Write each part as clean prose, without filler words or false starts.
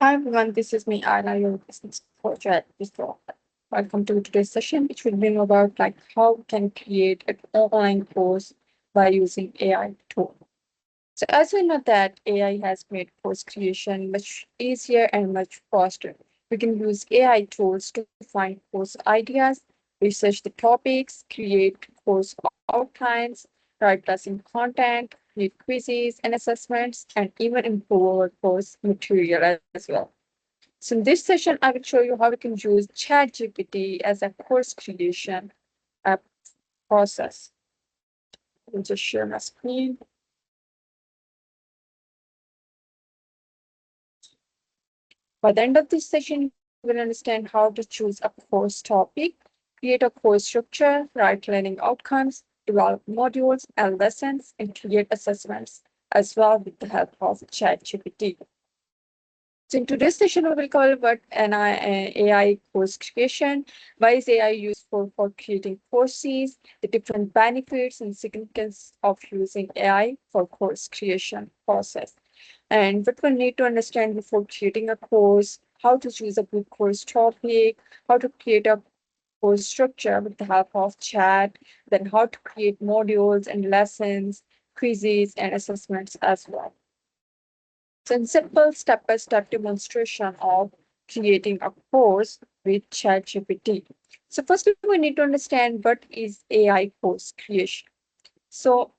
Hi everyone, this is me, Anna, your business coach at Bizlockr. Welcome to today's session, which will be about how we can create an online course by using AI tool. So as we know that AI has made course creation much easier and much faster. We can use AI tools to find course ideas, research the topics, create course outlines, write lesson content, create quizzes and assessments, and even improve our course material as well. So in this session, I will show you how we can use ChatGPT as a course creation uh, process. I'll just share my screen. By the end of this session, you will understand how to choose a course topic, create a course structure, write learning outcomes, develop modules and lessons, and create assessments as well with the help of ChatGPT. So in today's session, we will cover what an AI course creation, why is AI useful for creating courses, the different benefits and significance of using AI for course creation process, and what we need to understand before creating a course, how to choose a good course topic, how to create a course structure with the help of chat, then how to create modules and lessons, quizzes, and assessments as well. So in simple step-by-step demonstration of creating a course with ChatGPT. So first we need to understand what is AI course creation. So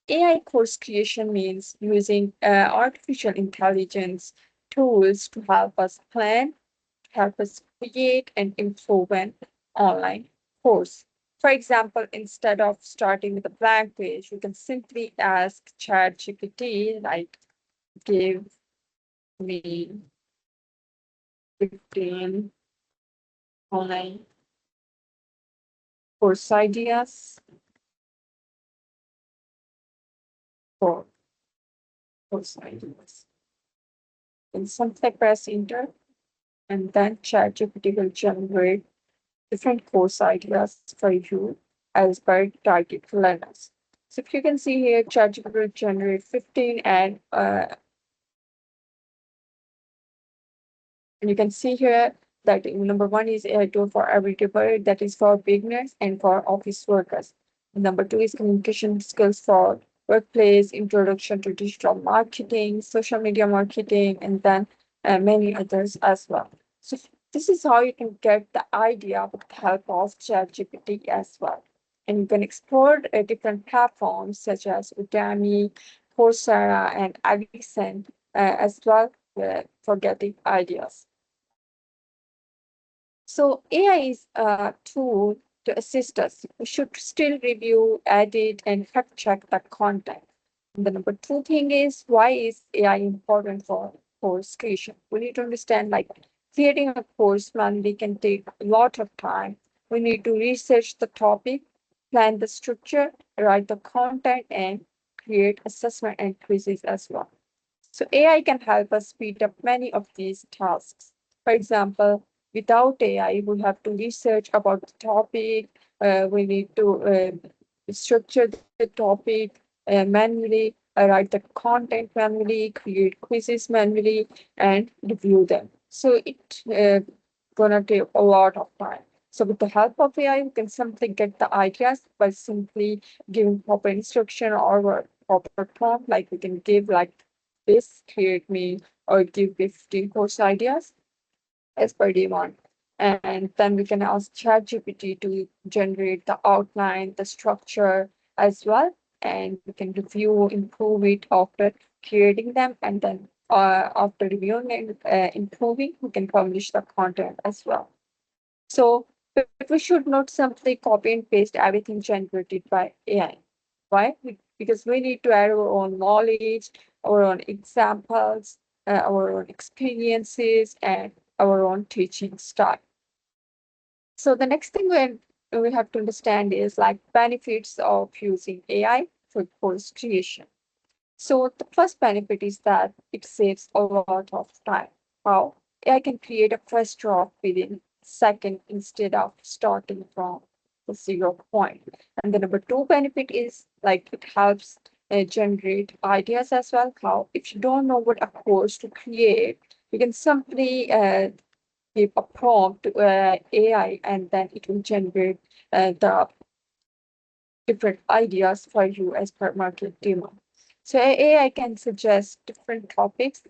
AI course creation means using artificial intelligence tools to help us plan, help us create and improve an online course. For example, instead of starting with a blank page, you can simply ask ChatGPT, like, give me 15 online course ideas for course ideas. And simply press enter, and then ChatGPT will generate different course ideas for you as per target learners. So if you can see here, ChatGPT will generate 15 and you can see here that number one is AI tool for everyday work, that is for beginners and for office workers. Number two is communication skills for workplace, introduction to digital marketing, social media marketing, and then many others as well. So this is how you can get the idea with the help of ChatGPT as well. And you can explore different platforms such as Udemy, Coursera, and Edison as well for getting ideas. So AI is a tool to assist us. We should still review, edit, and fact check the content. And the number two thing is, why is AI important for course creation? We need to understand creating a course manually can take a lot of time. We need to research the topic, plan the structure, write the content, and create assessment and quizzes as well. So AI can help us speed up many of these tasks. For example, without AI, we have to research about the topic. We need to structure the topic manually, write the content manually, create quizzes manually, and review them. So it gonna take a lot of time. So with the help of AI, we can simply get the ideas by simply giving proper instruction or proper prompt. Like we can give this, create me or give 15 course ideas as per demand. And then we can ask ChatGPT to generate the outline, the structure as well. And we can review, improve it after creating them. And then after reviewing and improving, we can publish the content as well. So, but we should not simply copy and paste everything generated by AI. Why? Because we need to add our own knowledge, our own examples, our own experiences, and our own teaching style. So the next thing we have to understand is benefits of using AI for course creation. So the first benefit is that it saves a lot of time. How? AI can create a first draft within a second instead of starting from the 0 point. And the number two benefit is it helps generate ideas as well. How? If you don't know what a course to create, You can simply give a prompt to AI, and then it will generate the different ideas for you as per market demand. So AI can suggest different topics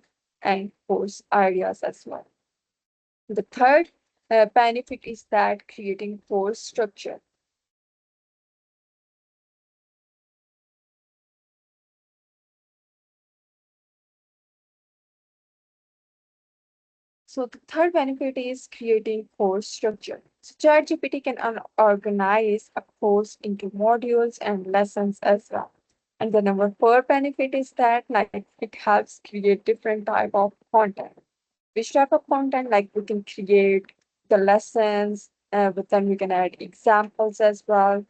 and course areas as well. The third benefit is that creating course structure. So the third benefit is creating course structure. So ChatGPT can organize a course into modules and lessons as well. And the number four benefit is that like it helps create different type of content. Which type of content? Like we can create the lessons, but then we can add examples as well.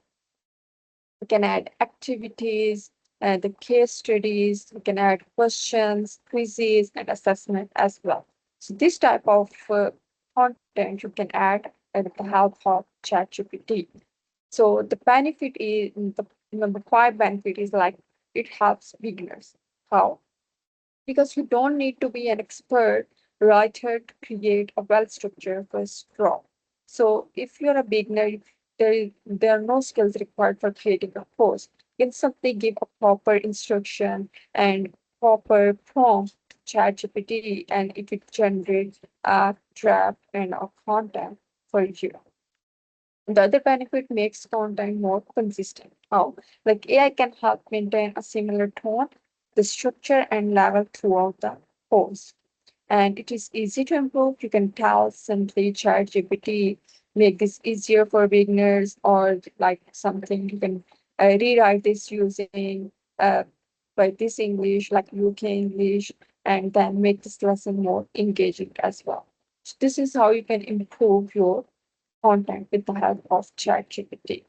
We can add activities, the case studies, we can add questions, quizzes, and assessment as well. So this type of content you can add with the help of ChatGPT. So the benefit is the number five benefit is like it helps beginners. How? Because you don't need to be an expert writer to create a well-structured first draft. So if you're a beginner, there are no skills required for creating a post. You can simply give a proper instruction and proper prompt to ChatGPT, and it will generate a draft and a content for you. The other benefit makes content more consistent. How? Like AI can help maintain a similar tone, the structure and level throughout the post. And it is easy to improve. You can tell simply ChatGPT, make this easier for beginners, or like something you can rewrite this using by this English, like UK English, and then make this lesson more engaging as well. So this is how you can improve your content with the help of ChatGPT.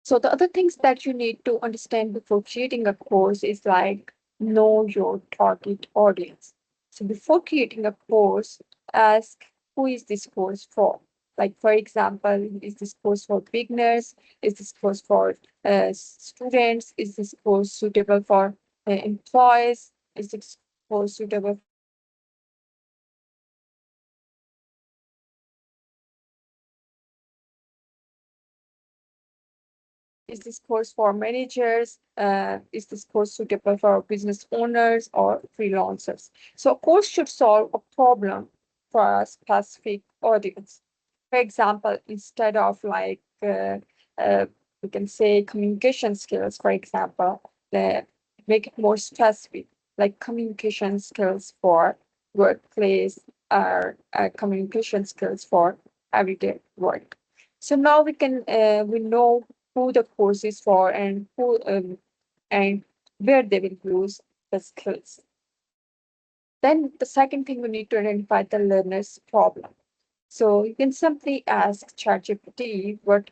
So the other things that you need to understand before creating a course is like know your target audience. So before creating a course, ask who is this course for? Like for example, is this course for beginners? Is this course for students? Is this course suitable for employees? Is this course suitable Is this course for managers? Is this course suitable for business owners or freelancers? So a course should solve a problem for a specific audience. For example, instead of we can say communication skills, for example, make it more specific, like communication skills for workplace or communication skills for everyday work. So now we know who the course is for and who and where they will use the skills. Then the second thing we need to identify the learner's problem. So you can simply ask ChatGPT what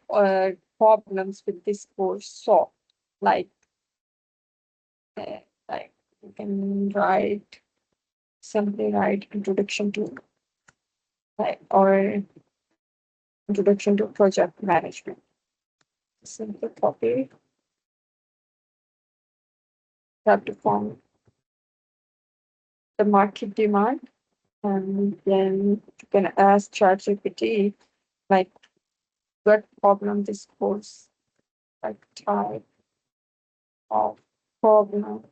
problems will this course solve. Like, uh, like you can simply write introduction to or introduction to project management. Simple copy. You have to form the market demand, and then you can ask ChatGPT like what problem this course, like type of problem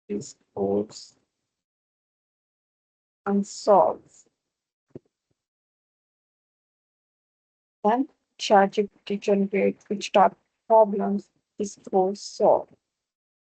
this course and solves. Then ChatGPT generates which type of problems this course solves.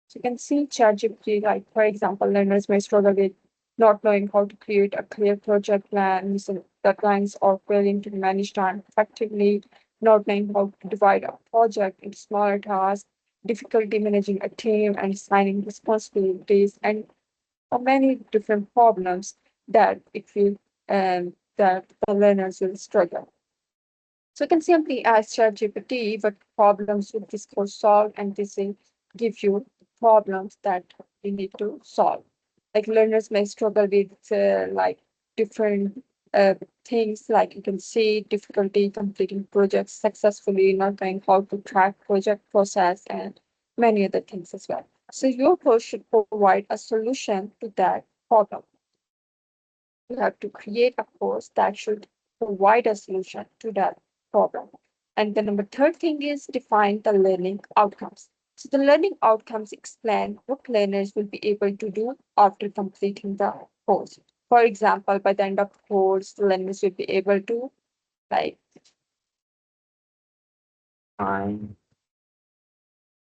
So you can see ChatGPT, like for example, learners may struggle with not knowing how to create a clear project plan, missing deadlines, or failing to manage time effectively, not knowing how to divide a project into smaller tasks, difficulty managing a team and assigning responsibilities, and many different problems that it will that the learners will struggle. So you can simply ask ChatGPT what problems would this course solve, and this will give you problems that you need to solve. Like learners may struggle with like different uh, things, like you can see difficulty completing projects successfully, not knowing how to track project process, and many other things as well. So your course should provide a solution to that problem. You have to create a course that should provide a solution to that problem. And the number third thing is define the learning outcomes. So the learning outcomes explain what learners will be able to do after completing the course. For example, by the end of the course, the learners will be able to like find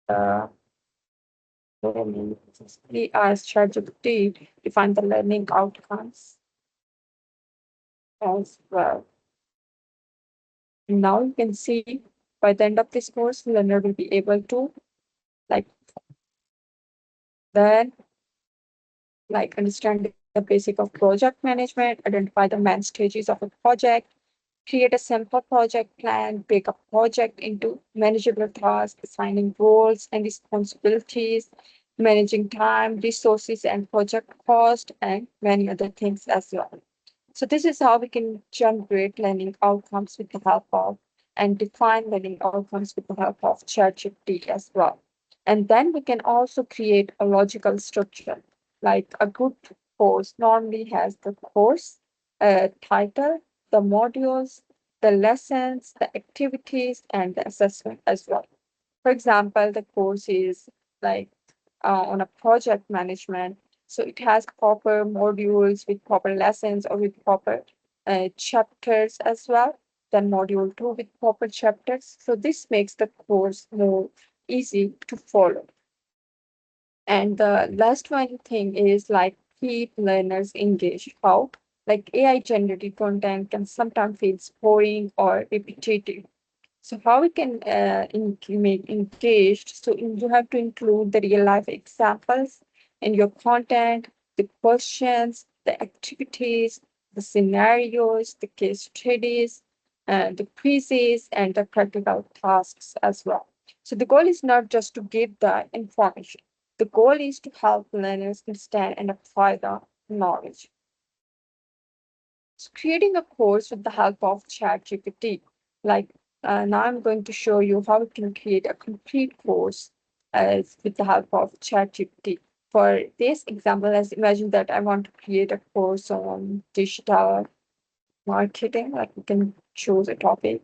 the learning. We ask ChatGPT define the learning outcomes as well. Now you can see by the end of this course, learner will be able to like then understand the basic of project management, identify the main stages of a project, create a simple project plan, break a project into manageable tasks, assigning roles and responsibilities, managing time, resources, and project cost, and many other things as well. So this is how we can generate learning outcomes with the help of and define learning outcomes with the help of ChatGPT as well. And then we can also create a logical structure. Like a good course normally has the course title, the modules, the lessons, the activities, and the assessment as well. For example, the course is like on a project management. So it has proper modules with proper lessons or with proper chapters as well. Then module two with proper chapters. So this makes the course more easy to follow. And the last one thing is like keep learners engaged. How? Like AI generated content can sometimes feel boring or repetitive. So how we can make engaged? So you have to include the real life examples in your content, the questions, the activities, the scenarios, the case studies, the quizzes, and the practical tasks as well. So the goal is not just to give the information. The goal is to help learners understand and apply the knowledge. So creating a course with the help of ChatGPT. Like now I'm going to show you how you can create a complete course with the help of ChatGPT. For this example, let's imagine that I want to create a course on digital marketing. Like we can choose a topic,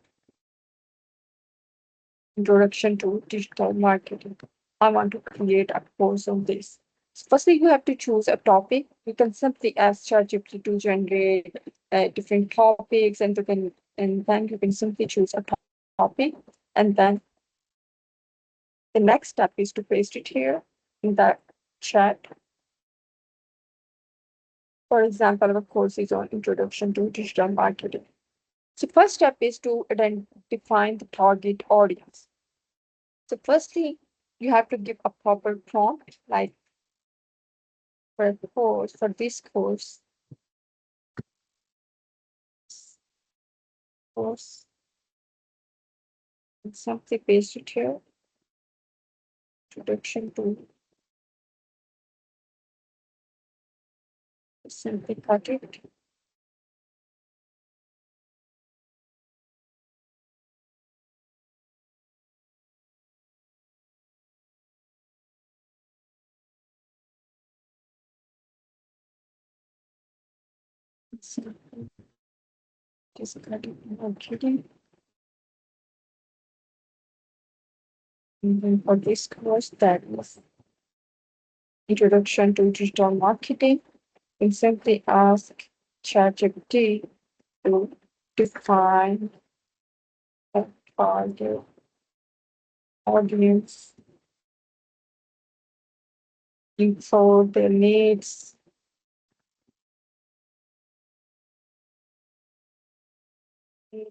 introduction to digital marketing. I want to create a course on this. So firstly, you have to choose a topic. You can simply ask ChatGPT to generate different topics, and then you can simply choose a topic, and then the next step is to paste it here in the chat. For example, our course is on introduction to digital marketing. So first step is to define the target audience. So firstly, you have to give a proper prompt, like for this course, and simply paste it here. Introduction to simply cut it. Simply just cut it. Okay. And then for this course, that is introduction to digital marketing. And simply ask ChatGPT to define a target audience, info, their needs, their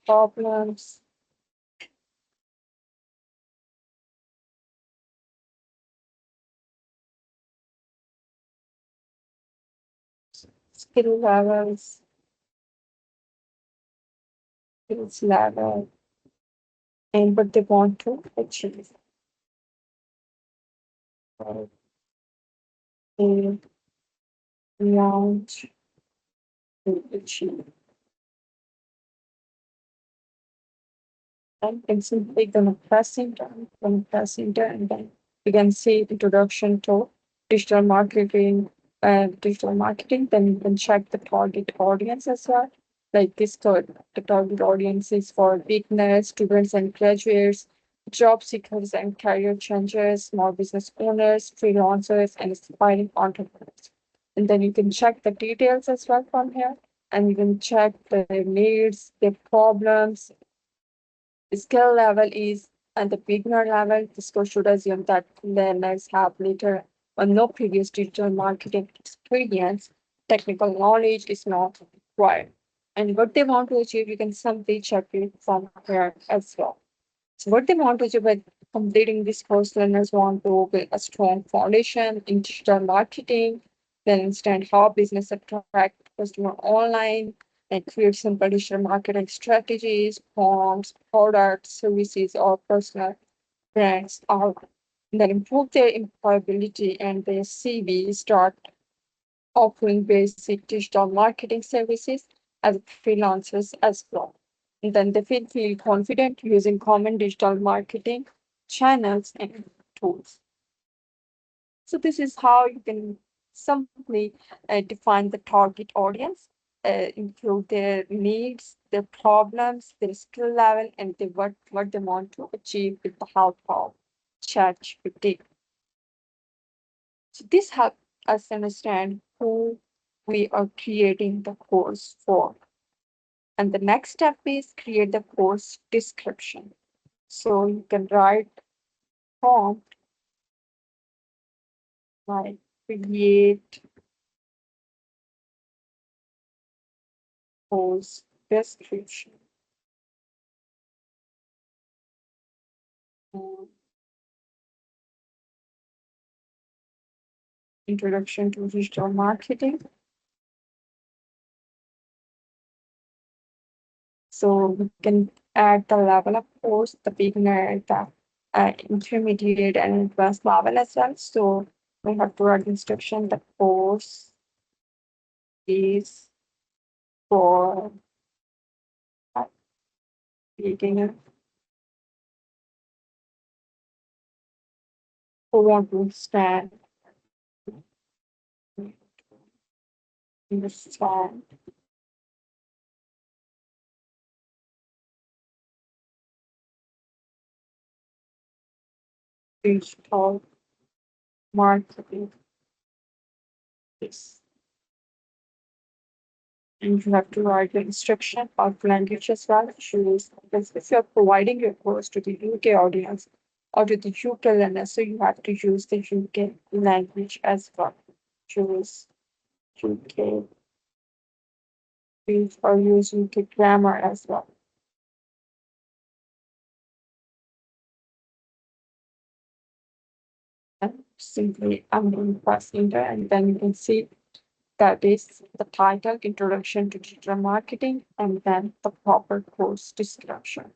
problems, skill levels, skills level, and what they want to achieve. Or they want to achieve. And you can simply gonna press enter, and then you can see introduction to digital marketing digital marketing. Then you can check the target audience as well. Like this code, the target audience is for beginners, students and graduates, job seekers and career changers, small business owners, freelancers, and aspiring entrepreneurs. And then you can check the details as well from here. And you can check their needs, their problems, skill level is at the beginner level. This course should assume that learners have little or no previous digital marketing experience. Technical knowledge is not required. And what they want to achieve, you can simply check it from here as well. So what they want to achieve by completing this course, learners want to build a strong foundation in digital marketing, then understand how business attract customer online, and create simple digital marketing strategies, forms, products, services, or personal brands out. Then improve their employability and their CV, start offering basic digital marketing services as freelancers as well. And then they feel confident using common digital marketing channels and tools. So this is how you can simply define the target audience, include their needs, their problems, their skill level, and what they want to achieve with the help of ChatGPT. So this helps us understand who we are creating the course for. And the next step is create the course description. So you can write prompt like create course description. um, Introduction to digital marketing. So we can add the level of course, the beginner, the intermediate, and advanced level as well. So we have to write instruction. The course is for beginner who want to understand digital marketing. This. And you have to write the instruction of language as well. Choose because if you're providing your course to the UK audience or to the UK learners, so you have to use the UK language as well. Choose UK or use UK grammar as well. And simply I'm going to press enter, and then you can see that is the title, Introduction to Digital Marketing, and then the proper course description.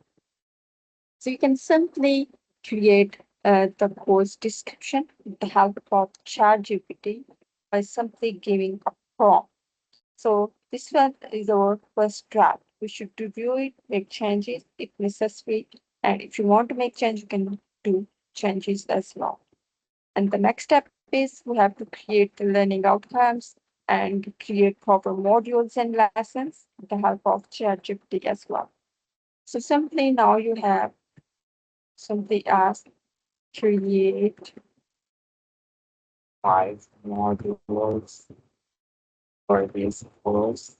So you can simply create the course description with the help of ChatGPT by simply giving a prompt. So this one is our first draft. We should review it, make changes if necessary, and if you want to make change, you can do changes as well. And the next step is we have to create the learning outcomes and create proper modules and lessons with the help of ChatGPT as well. So simply now you have simply ask create 5 modules for this course,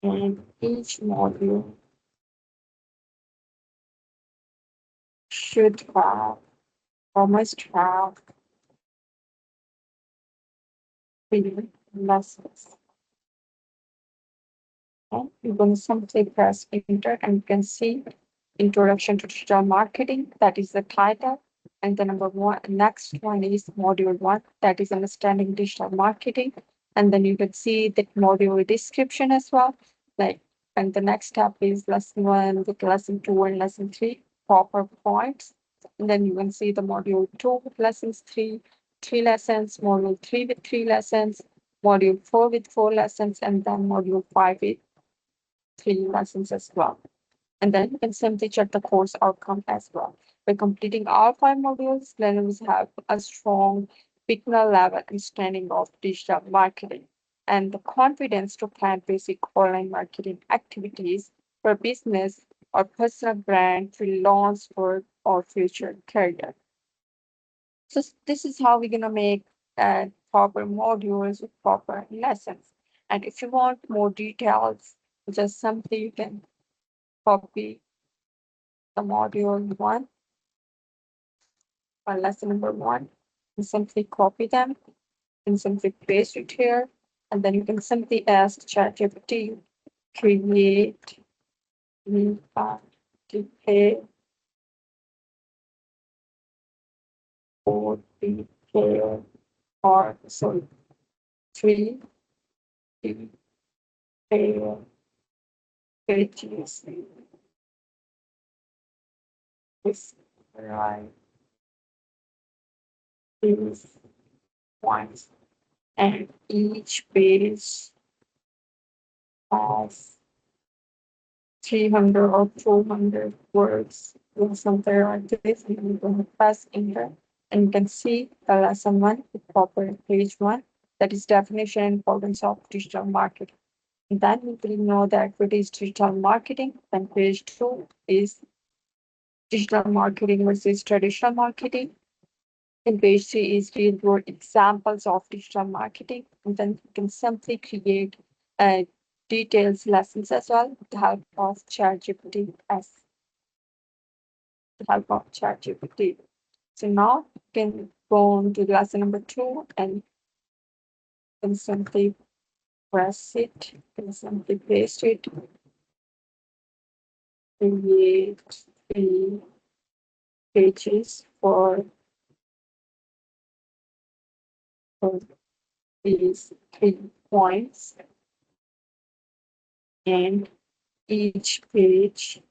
and each module should have or must have 3 lessons. Okay, you're going to simply press enter, and you can see Introduction to Digital Marketing, that is the title. And the number one, next one is module 1, that is Understanding Digital Marketing. And then you can see that module description as well. Like, and the next step is lesson 1, with lesson 2, and lesson 3, proper points. And then you can see the module 2 with lessons 3 lessons, module 3 with 3 lessons, module 4 with 4 lessons, and then module 5 with 3 lessons as well. And then you can simply check the course outcome as well. By completing all 5 modules, learners have a strong beginner level understanding of digital marketing and the confidence to plan basic online marketing activities for business or personal brand, freelance work, or future career. So this is how we're gonna make proper modules with proper lessons. And if you want more details, just simply you can copy the module one or lesson number one and simply copy them and simply paste it here. And then you can simply ask ChatGPT, create me detail for detail or sorry, three detail pages. This right these ones. And each page has 300 or 400 words or something like this. And you can press enter and you can see the lesson one, the proper page one, that is definition and importance of digital marketing. And then we will know that what is digital marketing. Then page two is digital marketing versus traditional marketing. And page three is real world examples of digital marketing. And then you can simply create uh, details lessons as well with the help of ChatGPT as the help of ChatGPT. So now you can go on to lesson number two and can simply press it, can simply paste it, create 3 pages for these 3 points, and each page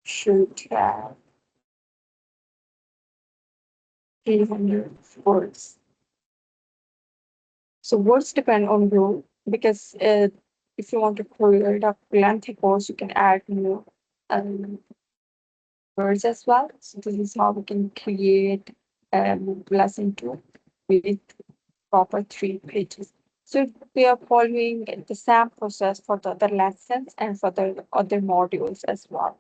should have 300 words. So words depend on you because if you want to create a lengthy course, you can add more um, words as well. So this is how we can create lesson two with proper 3 pages. So we are following the same process for the other lessons and for the other modules as well.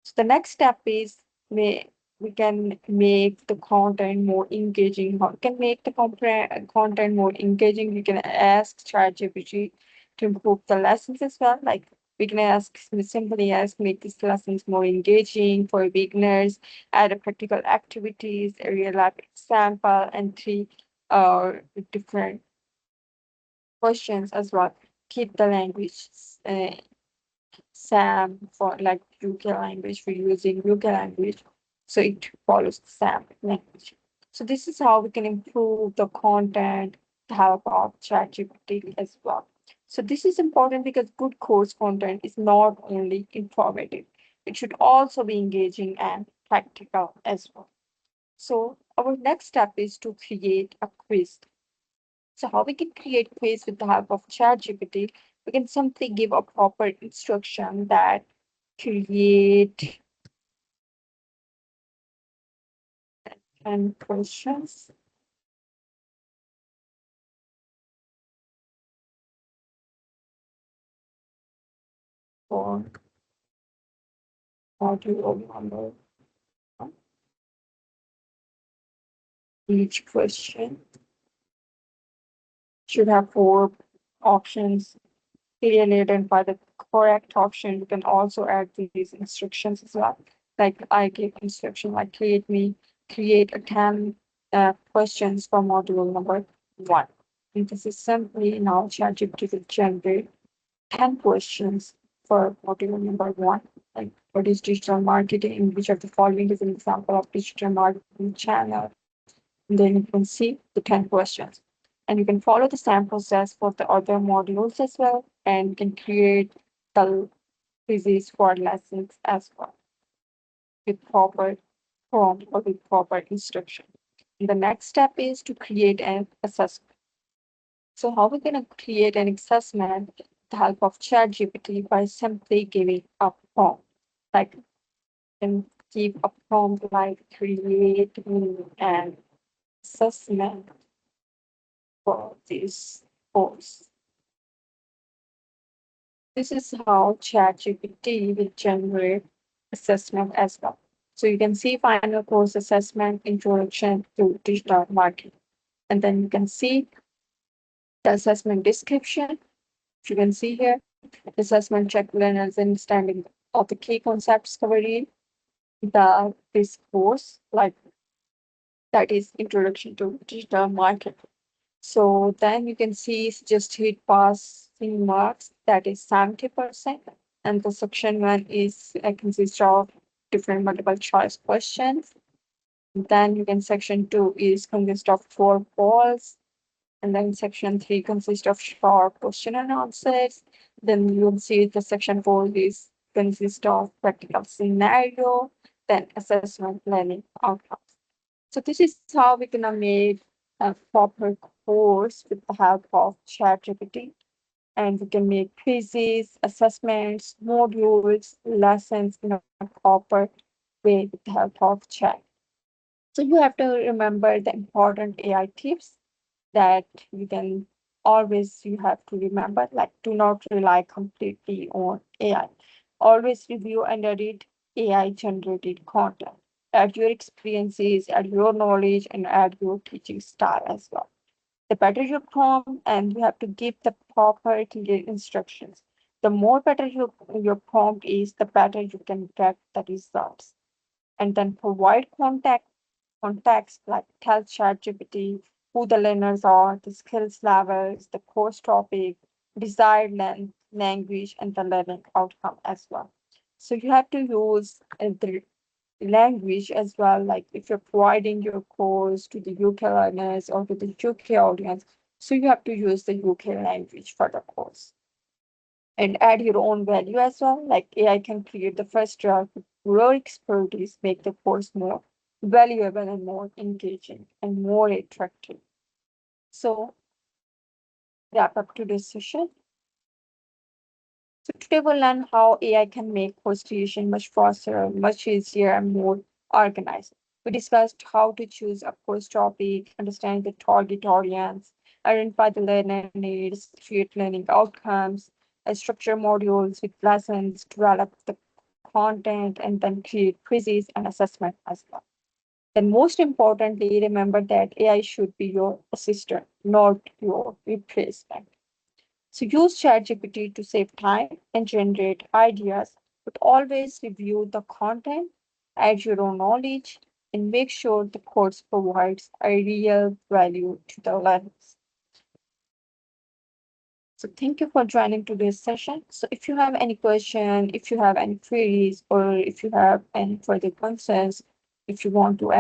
So the next step is we can make the content more engaging. How we can make the content more engaging? We can ask ChatGPT to improve the lessons as well. Like we can simply ask, make these lessons more engaging for beginners, add a practical activities, a real life example, and 3 different questions as well. Keep the language SAM for like UK language, we're using UK language, so it follows the SAM language. So this is how we can improve the content, the help of ChatGPT as well. So this is important because good course content is not only informative, it should also be engaging and practical as well. So our next step is to create a quiz. So how we can create quiz with the help of ChatGPT? We can simply give a proper instruction that create 10 questions for module number one. Each question should have 4 options clearly identify the correct option. You can also add these instructions as well. Like I give instruction like create a 10 questions for module number one. And this is simply now ChatGPT will generate 10 questions for module number one. Like what is digital marketing? Which of the following is an example of digital marketing channel? And then you can see the 10 questions. And you can follow the same process for the other modules as well. And you can create the quizzes for lessons as well with proper prompt or with proper instruction. And the next step is to create an assessment. So how we're going to create an assessment with the help of ChatGPT by simply giving a prompt. Like, can give a prompt like create me an assessment for this course. This is how ChatGPT will generate assessment as well. So you can see final course assessment, introduction to digital marketing. And then you can see the assessment description. You can see here, assessment check learners understanding of the key concepts covered this course, like that is introduction to digital marketing. So then you can see suggested passing marks, that is 70%. And the section one is consists of different multiple choice questions. Then you can section two is consist of 4 polls. And then section three consists of short question and answers. Then you'll see the section four is consist of practical scenario, then assessment learning outcomes. So this is how we're gonna make a proper course with the help of ChatGPT. And we can make quizzes, assessments, modules, lessons in a proper way with the help of chat. So you have to remember the important AI tips that you have to remember, like do not rely completely on AI. Always review and edit AI generated content. Add your experiences, add your knowledge, and add your teaching style as well. The better your prompt, and you have to give the proper clear instructions. The more better your prompt is, the better you can get the results. And then provide context like tell ChatGPT who the learners are, the skills levels, the course topic, desired length, language, and the learning outcome as well. So you have to use the language as well. Like if you're providing your course to the UK learners or to the UK audience, so you have to use the UK language for the course and add your own value as well. Like AI can create the first draft, your expertise make the course more valuable and more engaging and more attractive. So wrap up today's session. So today we'll learn how AI can make course creation much faster, much easier, and more organized. We discussed how to choose a course topic, understand the target audience, identify the learner needs, create learning outcomes, and structure modules with lessons, develop the content, and then create quizzes and assessment as well. Then most importantly, remember that AI should be your assistant, not your replacement. So use ChatGPT to save time and generate ideas, but always review the content, add your own knowledge, and make sure the course provides a real value to the learners. So thank you for joining today's session. So if you have any question, if you have any queries, or if you have any further concerns, if you want to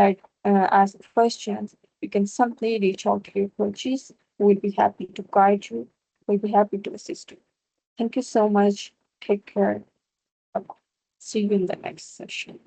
ask questions, you can simply reach out to your coaches. We'll be happy to guide you. We'll be happy to assist you. Thank you so much. Take care. Bye-bye. See you in the next session.